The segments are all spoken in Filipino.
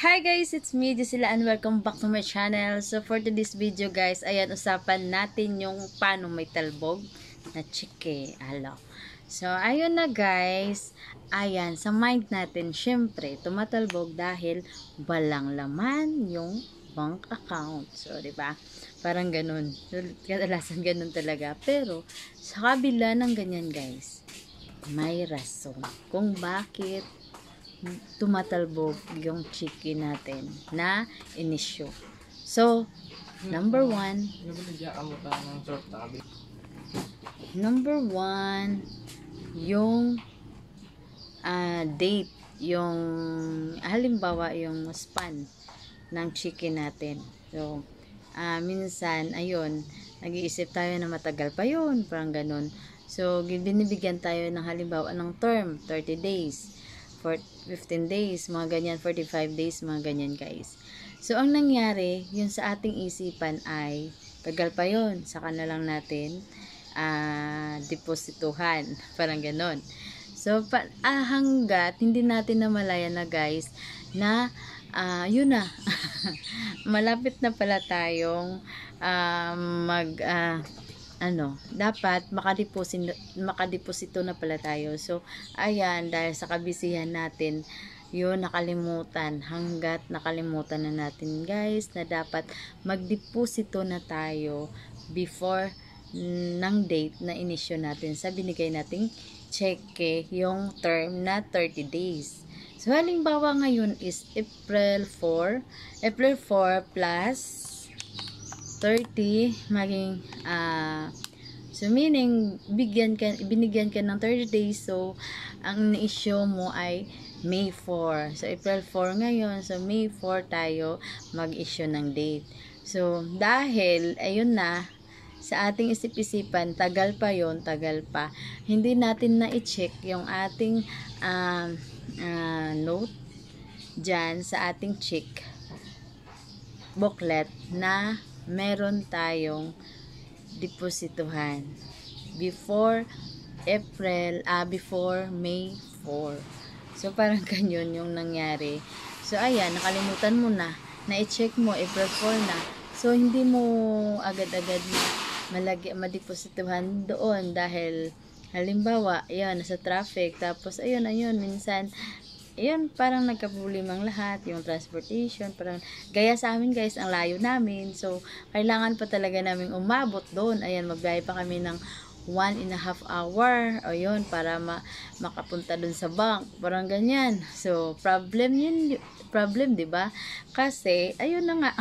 Hi guys, it's me, Gisela, and welcome back to my channel. So for today's video guys, ayan, usapan natin yung paano may talbog na chike. Alo. So ayun na guys, ayan, sa mind natin, syempre, tumatalbog dahil walang laman yung bank account. So, diba? Parang ganun. Kadalasan ganun talaga. Pero, sa kabila ng ganyan guys, may rason kung bakit tumatalbog yung chicken natin na inisyo. So, number one, yung date, yung halimbawa yung span ng chicken natin. So, minsan, ayun, nag-iisip tayo na matagal pa yun, parang ganun. So, binibigyan tayo ng halimbawa ng term, 30 days. For 15 days, mga ganyan, 45 days, mga ganyan guys. So, ang nangyari, yun sa ating isipan ay, tagal pa yun, saka na lang natin deposituhan, parang ganon. So, hanggat hindi natin namalayan na guys, na yun na, malapit na pala tayong dapat makadeposito na pala tayo. So, ayan, dahil sa kabisihan natin, yun, hanggat nakalimutan na natin guys, na dapat magdeposito na tayo before ng date na inisyo natin sa binigay nating cheque, yung term na 30 days. So, halimbawa ngayon is April 4 plus 30 maging so meaning binigyan ka ng 30 days, so ang issue mo ay May 4. So April 4 ngayon, so May 4 tayo mag-issue ng date. So dahil ayun na, sa ating isip-isipan, tagal pa, hindi natin na i-check yung ating note dyan sa ating check booklet na meron tayong deposituhan before May 4. So parang ganyan yung nangyari. So ayan, nakalimutan mo na i-check mo April 4 na. So hindi mo agad-agad na madeposituhan doon dahil halimbawa, ayan, nasa traffic, tapos ayun, minsan ayun, parang nagka-problemang lahat, yung transportation, parang gaya sa amin guys, ang layo namin, so kailangan pa talaga namin umabot doon. Ayan, magbiyahe pa kami ng 1.5 hour, ayun, para makapunta doon sa bank, parang ganyan. So problem, di ba? Kasi ayun na nga,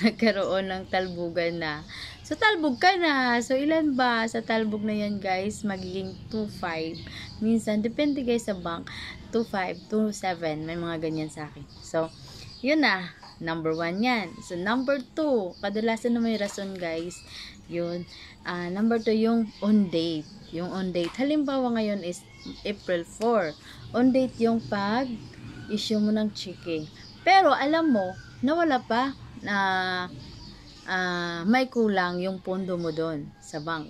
nagkaroon ng talbugan na. So talbog ka na. So ilan ba sa talbog na yan guys? Magiging 2.5. Minsan, depende guys sa bank, 2.5, 2.7. May mga ganyan sa akin. So, yun na. Number 1 yan. So, number 2. Kadalasan na may rason guys. Yun. Number 2, yung on date. Yung on date. Halimbawa ngayon is April 4. On date yung pag-issue mo ng cheque. Pero, alam mo, nawala pa na may kulang yung pondo mo doon sa bank.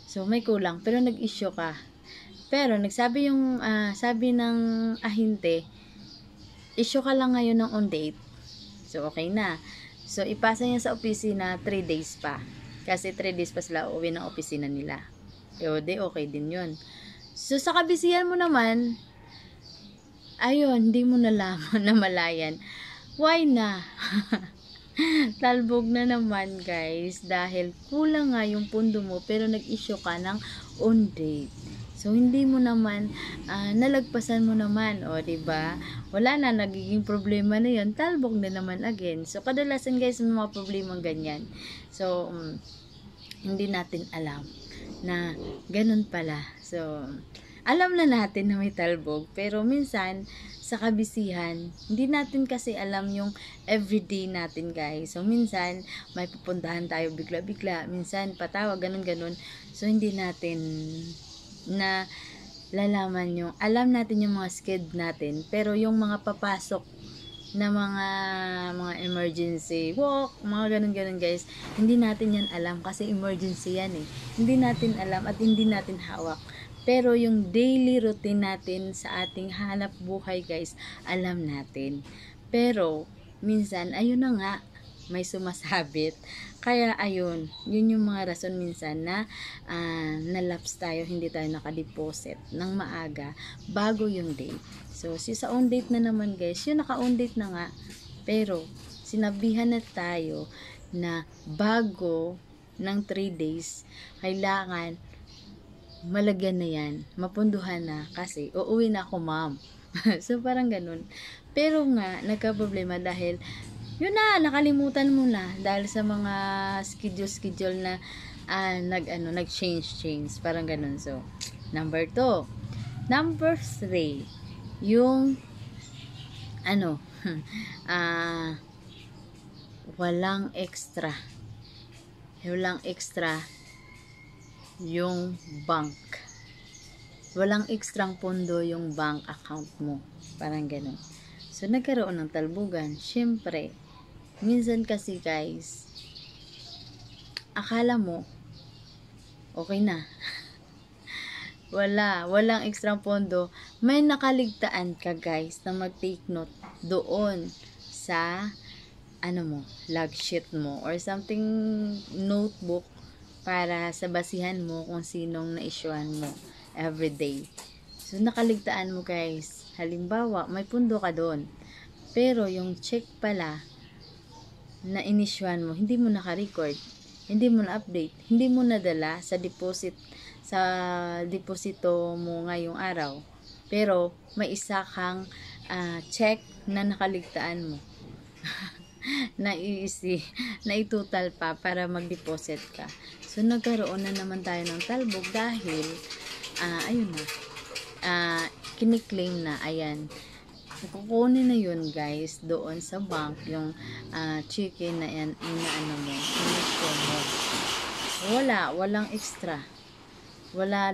So, may kulang. Pero nag-issue ka. Pero, nagsabi yung, sabi ng ahinte, issue ka lang ngayon ng on date. So, okay na. So, ipasa niya sa opisina 3 days pa. Kasi 3 days pa sila uwi ng opisina nila. O, okay din yun. So, sa kabisihan mo naman, ayun, hindi mo nalaman na malayan. Why na? Talbog na naman guys dahil kulang nga yung pundo mo pero nag-issue ka ng on date. So hindi mo naman nalagpasan mo naman, o di ba? Wala na, nagiging problema na 'yon, talbog na naman again. So kadalasan guys may mga problemang ganyan. So hindi natin alam na ganun pala. So alam na natin na may talbog, pero minsan sa kabisihan, hindi natin kasi alam yung everyday natin guys. So minsan may pupuntahan tayo bigla-bigla, minsan patawag, ganun-ganun. So hindi natin na lalaman yung, alam natin yung mga sked natin, pero yung mga papasok na mga emergency walk, mga ganun-ganun guys, hindi natin yan alam kasi emergency yan eh. Hindi natin alam at hindi natin hawak. Pero yung daily routine natin sa ating hanap buhay guys, alam natin. Pero, minsan, ayun na nga, may sumasabit. Kaya, ayun, yun yung mga rason minsan na nalaps tayo, hindi tayo nakadeposit ng maaga bago yung date. So, sa on date na naman guys, yun naka-on date na nga. Pero, sinabihan na tayo na bago ng 3 days, kailangan malagyan na yan, mapunduhan na kasi uuwi na ako ma'am. So parang ganun. Pero nga, nagka-problema dahil yun na, nakalimutan mo na dahil sa mga schedule na nag-change, parang ganun. So, number 2. Number 3, yung walang extra yung bank. Walang ekstrang pondo yung bank account mo. Parang ganun. So, nagkaroon ng talbugan. Syempre, minsan kasi guys, akala mo, okay na. Walang ekstrang pondo. May nakaligtaan ka guys na mag-take note doon sa log sheet mo or something, notebook para sa basihan mo kung sinong na-issuean mo everyday. So, nakaligtaan mo guys. Halimbawa, may pundo ka doon. Pero, yung check pala na inisyuan mo, hindi mo naka-record. Hindi mo na-update. Hindi mo nadala sa deposito mo ngayong araw. Pero, may isa kang check na nakaligtaan mo. na itutal pa para mag-deposit ka. So, nagkaroon na naman tayo ng talbog dahil, ayun na, kiniklaim na, ayan, kukunin na yun guys, doon sa bank, yung chicken na yan, walang extra.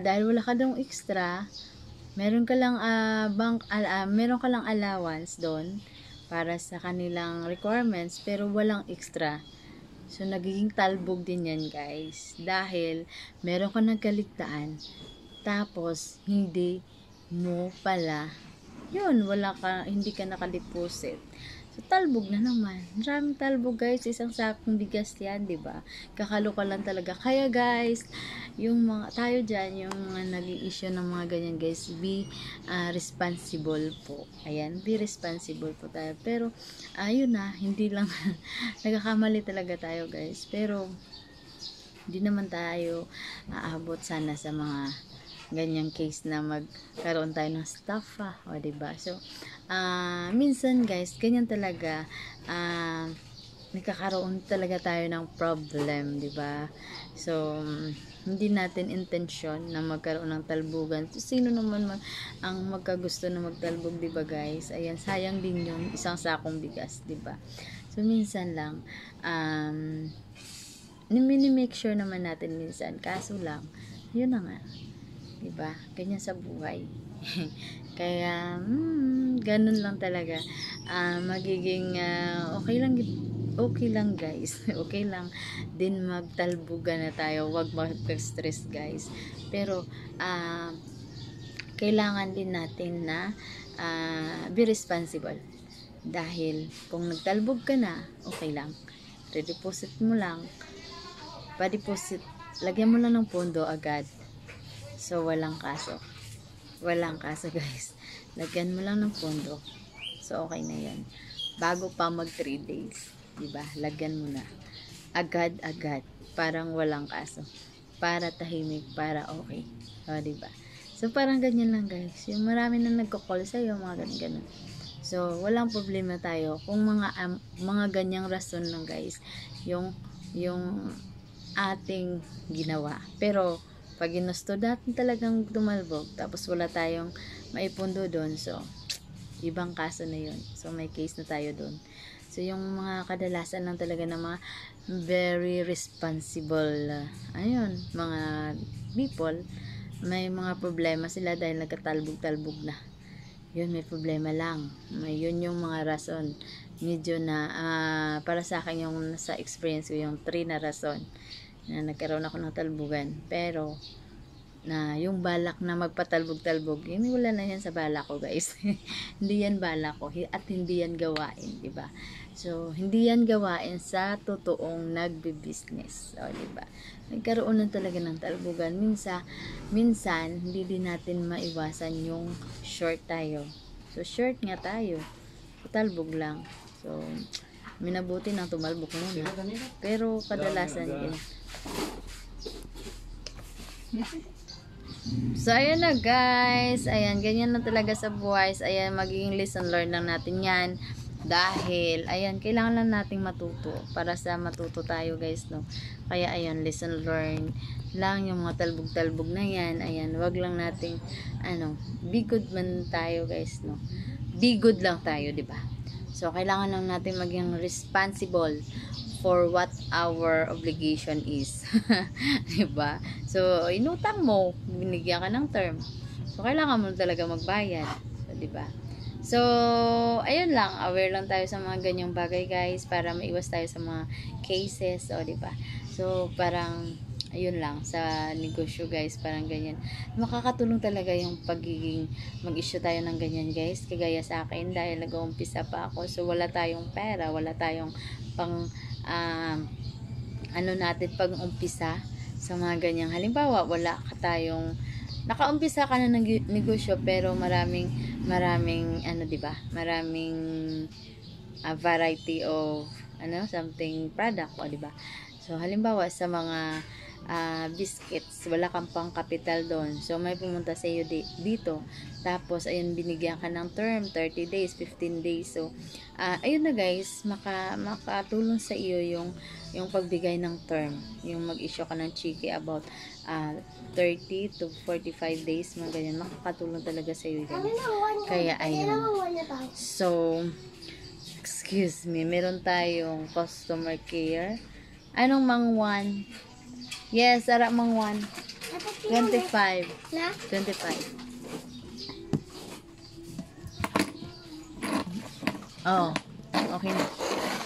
Dahil wala ka daw extra, meron ka lang meron ka lang allowance doon para sa kanilang requirements, pero walang extra. So, nagiging talbog din yan guys. Dahil, meron ka nagkaligtaan. Tapos, hindi mo pala, hindi ka nakadeposit. So, talbog na naman. Maraming talbog guys. Isang sakong bigas yan, diba? Kakaloka lang talaga. Kaya guys, yung mga, tayo dyan, yung mga nag-i-issue ng mga ganyan guys, be responsible po. Ayan, be responsible po tayo. Pero, ayun na, hindi lang, nagkakamali talaga tayo guys. Pero, hindi naman tayo aabot sana sa mga ganyang case na magkaroon tayo ng staff o diba? So, minsan guys, ganyan talaga, nagkakaroon talaga tayo ng problem, diba? So, hindi natin intensyon na magkaroon ng talbugan. So, sino naman ang magkagusto na magtalbog, diba guys? Ayan, sayang din yung isang sakong bigas, diba? So, minsan lang, mini-make sure naman natin minsan. Kaso lang, yun na nga. Diba? Ganyan sa buhay. Kaya, ganun lang talaga. Magiging, okay lang guys. Okay lang din magtalbugan na tayo. Huwag mag-stress guys. Pero, kailangan din natin na be responsible. Dahil, kung nagtalbog ka na, okay lang. Redeposit mo lang. Pa-deposit. Lagyan mo lang ng pondo agad. So, walang kaso. Walang kaso, guys. Lagyan mo lang ng pondo. So, okay na yan. Bago pa mag 3 days. Diba? Lagyan mo na. Agad-agad. Parang walang kaso. Para tahimik. Para okay. O, diba? So, parang ganyan lang, guys. Yung marami na nagko-call sa'yo, mga ganyan-ganyan. So, walang problema tayo. Kung mga ganyang rason lang, guys. Yung ating ginawa. Pero, pag ginusto natin talagang tumalbog, tapos wala tayong maipundo doon, so, ibang kaso na yun. So, may case na tayo doon. So, yung mga kadalasan lang talaga na mga very responsible, mga people, may mga problema sila dahil nagkatalbog-talbog na. Yun, may problema lang. Yun yung mga rason. Medyo na, para sa akin yung sa experience ko, yung 3 na rason na nagkaroon ako ng talbugan. Pero, na yung balak na magpatalbog-talbog, yun, wala na yan sa balak ko, guys. Hindi yan balak ko at hindi yan gawain, di ba? So, hindi yan gawain sa totoong nagbi-business. O, di ba? Nagkaroon na talaga ng talbogan. Minsan, hindi din natin maiwasan yung short tayo. So, short nga tayo. Talbog lang. So, minabuti ng tumalbog muna. Pero, kadalasan yun. So, ayan na guys. Ayan, ganyan na talaga sa buhay. Ayan, magiging lesson learn lang natin yan. Dahil, ayan, kailangan lang nating matuto. Para sa matuto tayo guys, no. Kaya, ayan, lesson learn lang yung mga talbog-talbog na yan. Ayan, wag lang nating, be good man tayo guys, no. Be good lang tayo, di ba? So, kailangan lang natin maging responsible for what our obligation is. Diba? So, inutang mo, binigyan ka ng term. So, kailangan mo talaga magbayad. So, diba? So, ayun lang. Aware lang tayo sa mga ganyang bagay, guys, para maiwas tayo sa mga cases. O, diba? So, parang, ayun lang, sa negosyo, guys, parang ganyan. Makakatulong talaga yung pagiging mag-issue tayo ng ganyan, guys. Kagaya sa akin, dahil nag-uumpisa pa ako. So, wala tayong pera, wala tayong pang natin pag-umpisa sa mga ganyang halimbawa, wala ka tayong nakaumpisa ka na ng negosyo pero maraming diba? Maraming variety of something product o diba? So halimbawa sa mga biscuits, wala kang pang capital doon. So may pumunta sa iyo dito. Tapos ayun, binigyan ka ng term 30 days, 15 days. So ayun na guys, makatulong sa iyo yung pagbigay ng term. Yung mag-issue ka ng cheque about 30 to 45 days, mga ganyan. Makakatulong talaga sa iyo yan. Kaya ayun. So excuse me, meron tayong customer care. Anong mangwan? Yes, ara mangwan. 25. 25. Oh, okay na.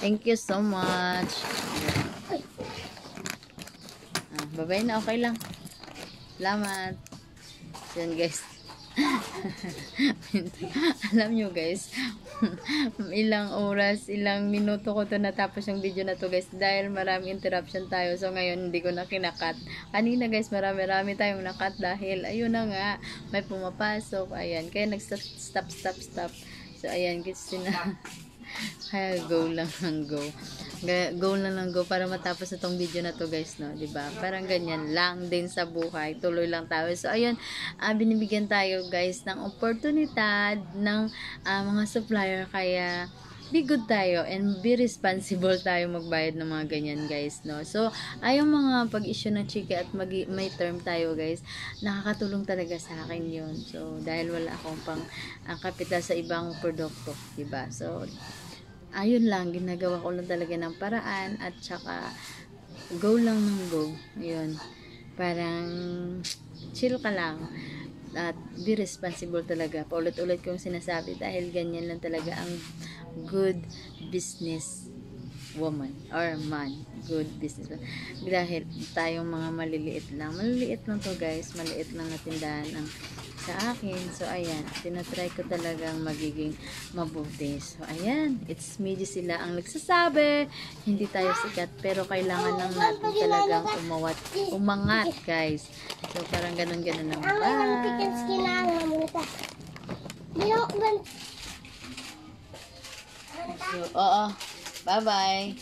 Thank you so much. Bye-bye na, okay lang. Salamat. Yan guys. Alam nyo guys, ilang oras, ilang minuto ko to natapos yung video na to guys, dahil marami interruption tayo. So ngayon hindi ko na kinakat. Kanina guys, marami tayong nakat dahil ayun na nga, may pumapasok. Ayan, kaya nag-stop. So ayan guys, kaya go lang ng go. Go lang ng go para matapos na tong video na to guys, no, diba? Parang ganyan lang din sa buhay, tuloy lang tayo. So ayun, binibigyan tayo guys ng oportunidad ng mga supplier, kaya be good tayo and be responsible tayo magbayad ng mga ganyan guys, no. So yung mga pag-issue ng chika at may term tayo guys, nakakatulong talaga sa akin yun. So dahil wala akong pang kapital sa ibang produkto, diba? So ayun lang, ginagawa ko lang talaga ng paraan at saka go lang ng go. Ayun, parang chill ka lang at be responsible talaga. Paulit-ulit kong sinasabi dahil ganyan lang talaga ang good business woman or man, good business man. Dahil tayong mga maliliit lang to guys, maliit lang na tindahan ang sa akin. So ayan, tinatry ko talagang magiging mabuti. So ayan, it's me sila ang nagsasabi, hindi tayo sikat pero kailangan lang natin talagang umangat guys. So parang ganun lang. So, bye bye.